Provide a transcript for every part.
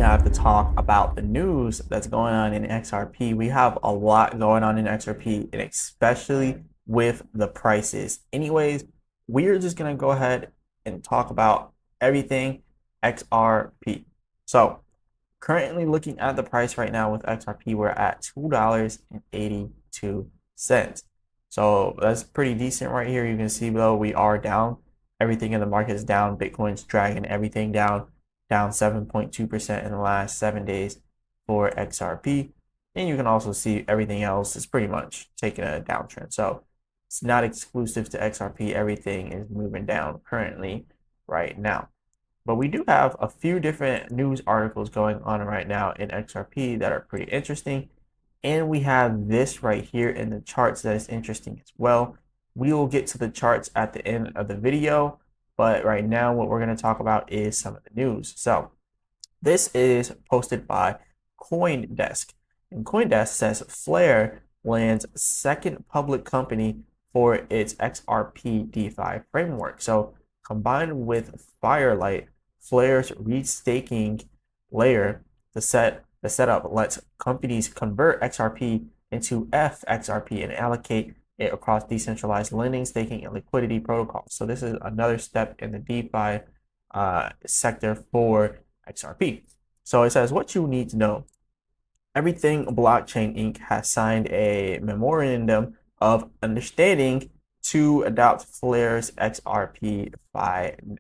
have to talk about the news that's going on in XRP. We have a lot going on in XRP, and especially with the prices. Anyways, we're just going to go ahead and talk about everything XRP. So, currently looking at the price right now with XRP, we're at $2.82. So, that's pretty decent right here. You can see below we are down. Everything in the market is down. Bitcoin's dragging everything down 7.2% in the last 7 days for XRP. And you can also see everything else is pretty much taking a downtrend. So it's not exclusive to XRP. Everything is moving down currently right now. But we do have a few different news articles going on right now in XRP that are pretty interesting. And we have this right here in the charts that is interesting as well. We will get to the charts at the end of the video, but right now what we're going to talk about is some of the news. So this is posted by CoinDesk. And CoinDesk says Flare lands second public company for its XRP DeFi framework. So combined with Firelight, Flare's restaking layer, the setup lets companies convert XRP into FXRP and allocate it across decentralized lending, staking, and liquidity protocols. So this is another step in the DeFi sector for XRP. So it says what you need to know. Everything Blockchain Inc. has signed a memorandum of understanding to adopt Flare's XRP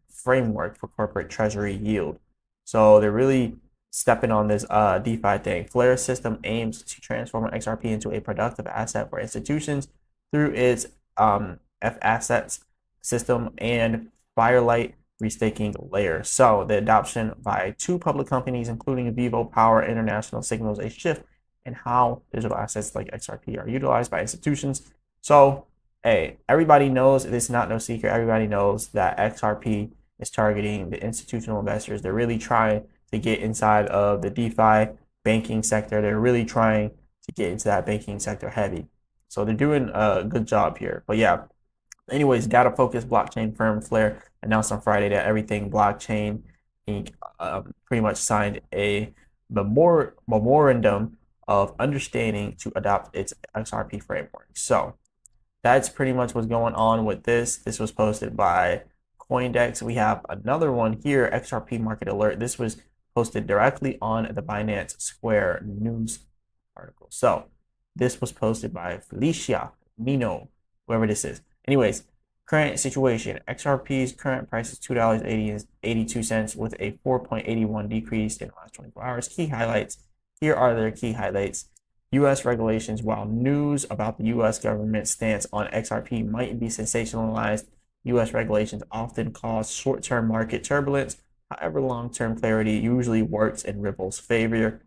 framework for corporate treasury yield. So they're really stepping on this DeFi thing. Flare's system aims to transform XRP into a productive asset for institutions through its F assets system and Firelight restaking layer. So the adoption by two public companies, including Vivo Power International, signals a shift in how digital assets like XRP are utilized by institutions. So, hey, everybody knows, it's not no secret, everybody knows that XRP is targeting the institutional investors. They're really trying to get inside of the DeFi banking sector. They're really trying to get into that banking sector heavy. So they're doing a good job here. But yeah, anyways, data-focused blockchain firm Flare announced on Friday that Everything Blockchain Inc. Pretty much signed a memorandum of understanding to adopt its XRP framework. So that's pretty much what's going on with this. This was posted by CoinDesk. We have another one here, XRP Market Alert. This was posted directly on the Binance Square news article. So this was posted by Felicia Mino, whoever this is. Anyways, current situation. XRP's current price is $2.82 with a 4.81 decrease in the last 24 hours. Key highlights. Here are their key highlights. U.S. regulations. While news about the U.S. government stance on XRP might be sensationalized, U.S. regulations often cause short-term market turbulence. However, long-term clarity usually works in Ripple's favor,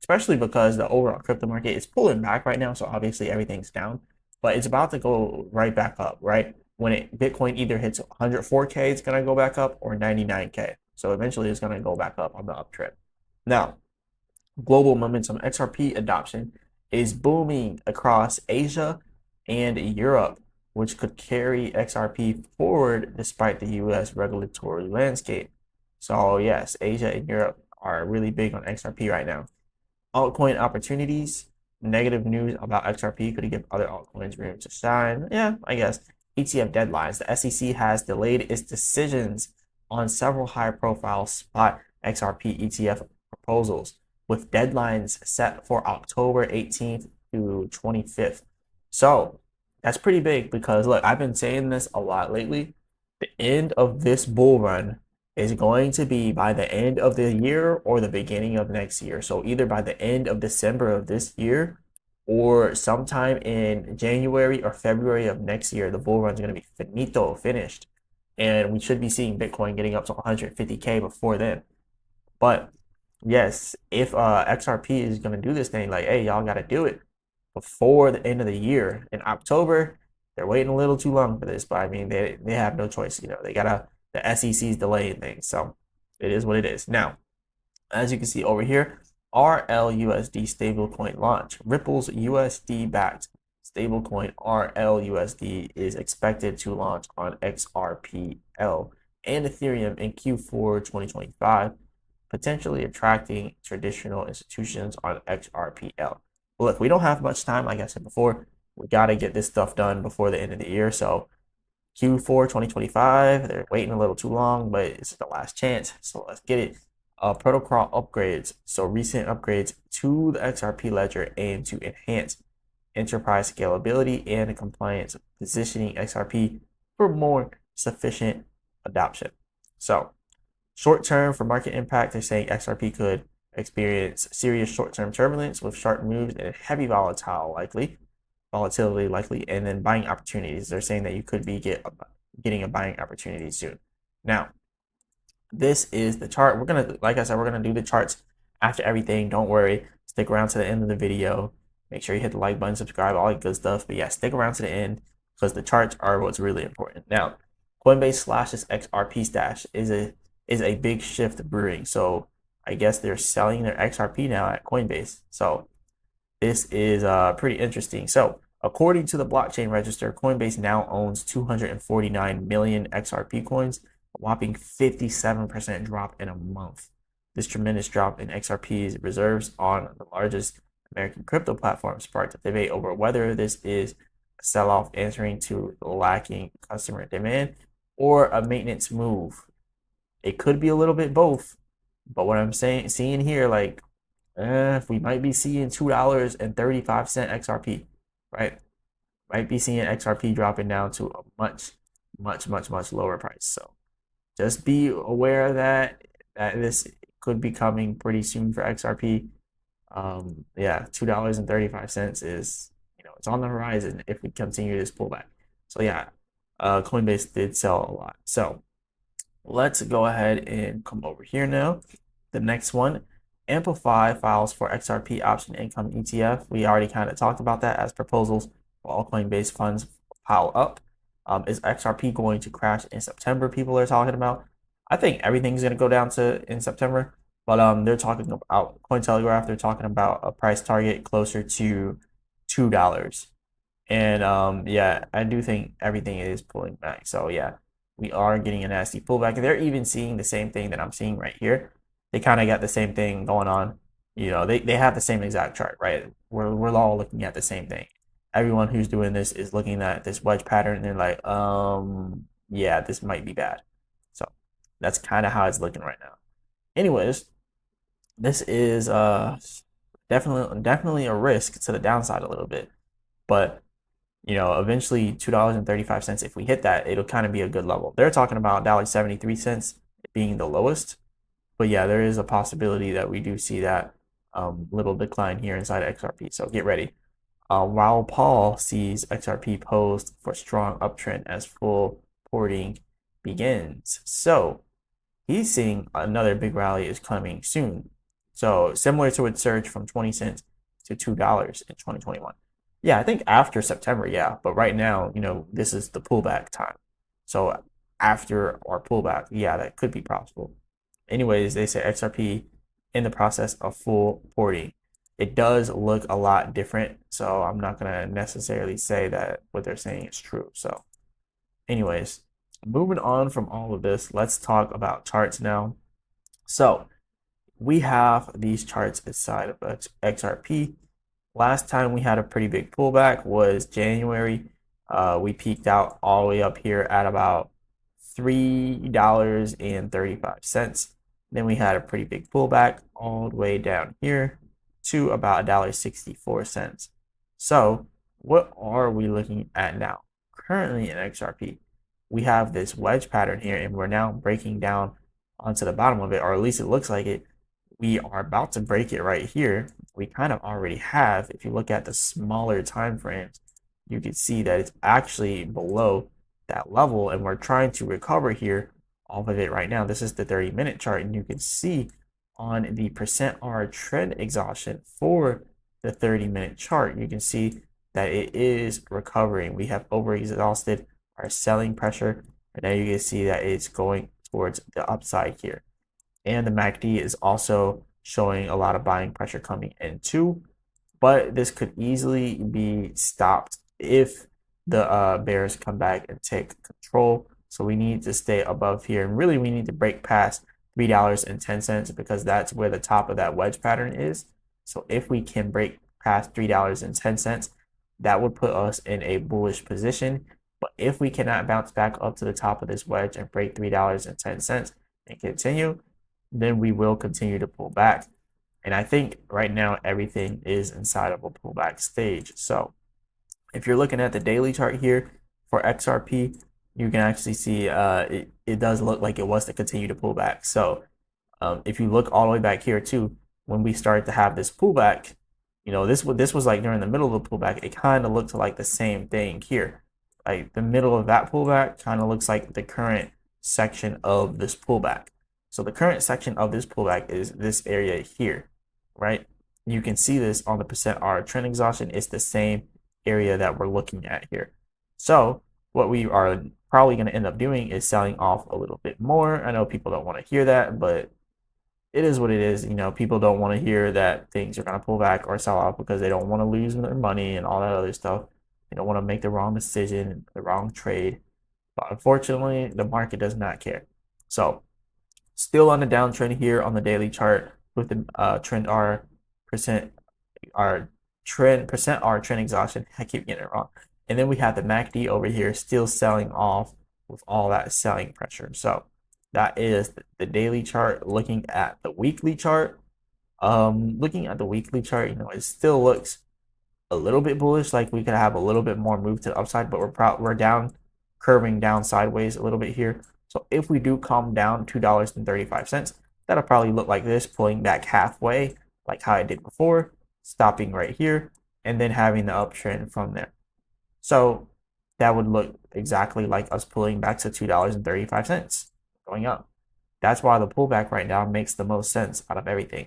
especially because the overall crypto market is pulling back right now. So obviously everything's down, but it's about to go right back up, right? When Bitcoin either hits 104K, it's going to go back up, or 99K. So eventually it's going to go back up on the uptrend. Now, global momentum. XRP adoption is booming across Asia and Europe, which could carry XRP forward despite the US regulatory landscape. So yes, Asia and Europe are really big on XRP right now. Altcoin opportunities. Negative news about XRP could give other altcoins room to shine. Yeah, I guess. ETF deadlines. The SEC has delayed its decisions on several high-profile spot XRP ETF proposals, with deadlines set for October 18th to 25th. So that's pretty big because, look, I've been saying this a lot lately. The end of this bull run is going to be by the end of the year or the beginning of next year. So either by the end of December of this year or sometime in January or February of next year, the bull run is going to be finito, finished. And we should be seeing Bitcoin getting up to 150K before then. But yes, if XRP is going to do this thing, like, hey, y'all got to do it before the end of the year. In October, they're waiting a little too long for this, but I mean, they have no choice. You know, they got to, the SEC's delaying things. So it is what it is. Now, as you can see over here, RLUSD stablecoin launch. Ripple's USD-backed stablecoin RLUSD is expected to launch on XRPL and Ethereum in Q4 2025. potentially attracting traditional institutions on XRPL. Look, we don't have much time. Like I said before, we got to get this stuff done before the end of the year. So Q4 2025, they're waiting a little too long, but it's the last chance. So let's get it. Protocol upgrades. So recent upgrades to the XRP ledger aim to enhance enterprise scalability and compliance, positioning XRP for more sufficient adoption. So short term for market impact, they're saying XRP could experience serious short-term turbulence with sharp moves and heavy volatility likely, and then buying opportunities. They're saying that you could be getting a buying opportunity soon. Now, this is the chart. We're gonna, like I said, we're gonna do the charts after everything. Don't worry. Stick around to the end of the video. Make sure you hit the like button, subscribe, all that good stuff. But yeah, stick around to the end because the charts are what's really important. Now, Coinbase slashes XRP stash is a big shift brewing. So I guess they're selling their XRP now at Coinbase. So this is pretty interesting. So according to the blockchain register, Coinbase now owns 249 million XRP coins, a whopping 57% drop in a month. This tremendous drop in XRP's reserves on the largest American crypto platform sparked a debate over whether this is a sell-off answering to lacking customer demand or a maintenance move. It could be a little bit both, but what I'm seeing here, like, we might be seeing $2.35 XRP, right? Might be seeing XRP dropping down to a much lower price. So just be aware of that this could be coming pretty soon for XRP. Yeah, $2.35 is, it's on the horizon if we continue this pullback. So yeah, Coinbase did sell a lot. So let's go ahead and come over here now. The next one, Amplify files for XRP option income ETF. We already kind of talked about that as proposals for all Coinbase funds pile up. Is XRP going to crash in September? People are talking about. I think everything's going to go down in September, but they're talking about Cointelegraph. They're talking about a price target closer to $2. And yeah, I do think everything is pulling back. So yeah, we are getting a nasty pullback. And they're even seeing the same thing that I'm seeing right here. They kind of got the same thing going on. They have the same exact chart, right? We're all looking at the same thing. Everyone who's doing this is looking at this wedge pattern and they're like, yeah, this might be bad. So that's kind of how it's looking right now. Anyways, this is definitely a risk to the downside a little bit. But eventually $2.35, if we hit that, it'll kind of be a good level. They're talking about $1.73 being the lowest. But yeah, there is a possibility that we do see that little decline here inside XRP. So get ready. While Paul sees XRP posed for strong uptrend as full porting begins. So he's seeing another big rally is coming soon. So similar to its surge from 20 cents to $2 in 2021. Yeah, I think after September, yeah. But right now, this is the pullback time. So after our pullback, yeah, that could be possible. Anyways, they say XRP in the process of full porting. It does look a lot different, so I'm not going to necessarily say that what they're saying is true. So anyways, moving on from all of this, let's talk about charts now. So we have these charts inside of XRP. Last time we had a pretty big pullback was January. We peaked out all the way up here at about $3.35. Then we had a pretty big pullback all the way down here to about $1.64. So what are we looking at now? Currently in XRP, we have this wedge pattern here, and we're now breaking down onto the bottom of it, or at least it looks like it. We are about to break it right here. We kind of already have. If you look at the smaller time frames, you can see that it's actually below that level, and we're trying to recover here off of it right now. This is the 30-minute chart, and you can see on the %R trend exhaustion for the 30-minute chart, you can see that it is recovering. We have overexhausted our selling pressure, and now you can see that it's going towards the upside here. And the MACD is also showing a lot of buying pressure coming in too, but this could easily be stopped if the bears come back and take control. So we need to stay above here, and really we need to break past $3.10 because that's where the top of that wedge pattern is. So if we can break past $3.10, that would put us in a bullish position. But if we cannot bounce back up to the top of this wedge and break $3.10 and continue, then we will continue to pull back. And I think right now everything is inside of a pullback stage. So if you're looking at the daily chart here for XRP, you can actually see it does look like it wants to continue to pull back. So if you look all the way back here too, when we started to have this pullback, this was like during the middle of the pullback, it kind of looked like the same thing here. Like the middle of that pullback kind of looks like the current section of this pullback. So the current section of this pullback is this area here, right? You can see this on the %R trend exhaustion. It's the same area that we're looking at here. So what we are probably going to end up doing is selling off a little bit more. I know people don't want to hear that, but it is what it is. People don't want to hear that things are going to pull back or sell off because they don't want to lose their money and all that other stuff. They don't want to make the wrong decision, the wrong trade. But unfortunately, the market does not care. So still on the downtrend here on the daily chart with the trend R trend exhaustion. I keep getting it wrong. And then we have the MACD over here still selling off with all that selling pressure. So that is the daily chart. Looking at the weekly chart, it still looks a little bit bullish, like we could have a little bit more move to the upside, but we're down, curving down sideways a little bit here. So if we do calm down $2.35, that'll probably look like this, pulling back halfway, like how I did before, stopping right here, and then having the uptrend from there. So that would look exactly like us pulling back to $2.35, going up. That's why the pullback right now makes the most sense out of everything.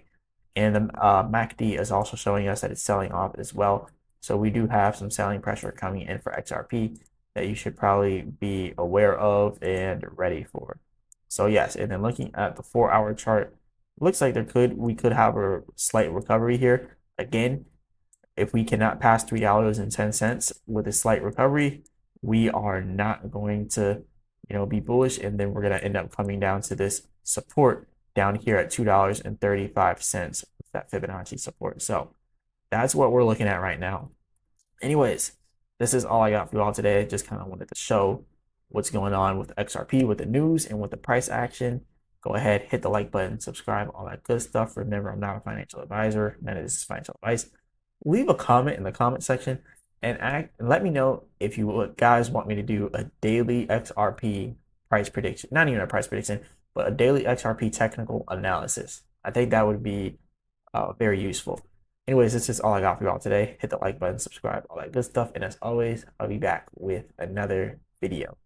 And the MACD is also showing us that it's selling off as well. So we do have some selling pressure coming in for XRP that you should probably be aware of and ready for. So yes, and then looking at the 4-hour chart, looks like we could have a slight recovery here. Again, if we cannot pass $3.10 with a slight recovery, we are not going to be bullish, and then we're going to end up coming down to this support down here at $2.35 with that Fibonacci support. So that's what we're looking at right now. Anyways, this is all I got for you all today. Just kind of wanted to show what's going on with XRP, with the news and with the price action. Go ahead, hit the like button, subscribe, all that good stuff. Remember, I'm not a financial advisor. None of this is financial advice. Leave a comment in the comment section and let me know if you guys want me to do a daily XRP price prediction. Not even a price prediction, but a daily XRP technical analysis. I think that would be very useful. Anyways, this is all I got for you all today. Hit the like button, subscribe, all that good stuff. And as always, I'll be back with another video.